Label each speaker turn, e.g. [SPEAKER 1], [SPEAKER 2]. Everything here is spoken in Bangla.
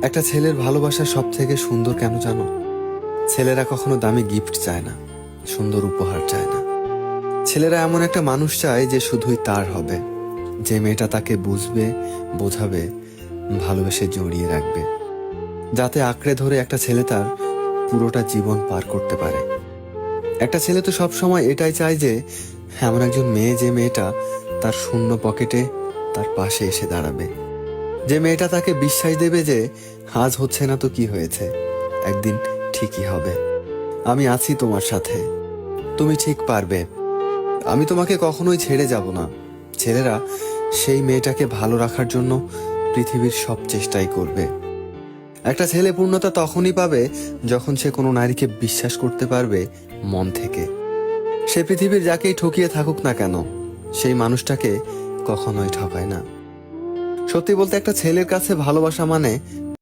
[SPEAKER 1] একটা ছেলের ভালোবাসা সব থেকে সুন্দর কেন জানো? ছেলেরা কখনো দামি গিফট চায় না, সুন্দর উপহার চায় না। ছেলেরা এমন একটা মানুষ চায় যে শুধুই তার হবে, যে মেয়েটা তাকে বুঝবে, বোঝাবে, ভালোবেসে জড়িয়ে রাখবে, যাতে আঁকড়ে ধরে একটা ছেলে তার পুরোটা জীবন পার করতে পারে। একটা ছেলে তো সব সময় এটাই চায় যে এমন একজন মেয়ে, যে মেয়েটা তার শূন্য পকেটে তার পাশে এসে দাঁড়াবে, যে মেয়েটা তাকে বিশ্বাস দেবে যে আজ হচ্ছে না তো কি হয়েছে, একদিন ঠিকই হবে। আমি আছি তোমার সাথে, তুমি ঠিক পারবে, আমি তোমাকে কখনোই ছেড়ে যাব না। ছেলেরা সেই মেয়েটাকে ভালো রাখার জন্য পৃথিবীর সব চেষ্টাই করবে। একটা ছেলে পূর্ণতা তখনই পাবে যখন সে কোনো নারীকে বিশ্বাস করতে পারবে মন থেকে। সে পৃথিবীর যাকেই ঠকিয়ে থাকুক না কেন, সেই মানুষটাকে কখনোই ঠকায় না। সত্যি বলতে একটা ছেলের কাছে ভালোবাসা মানে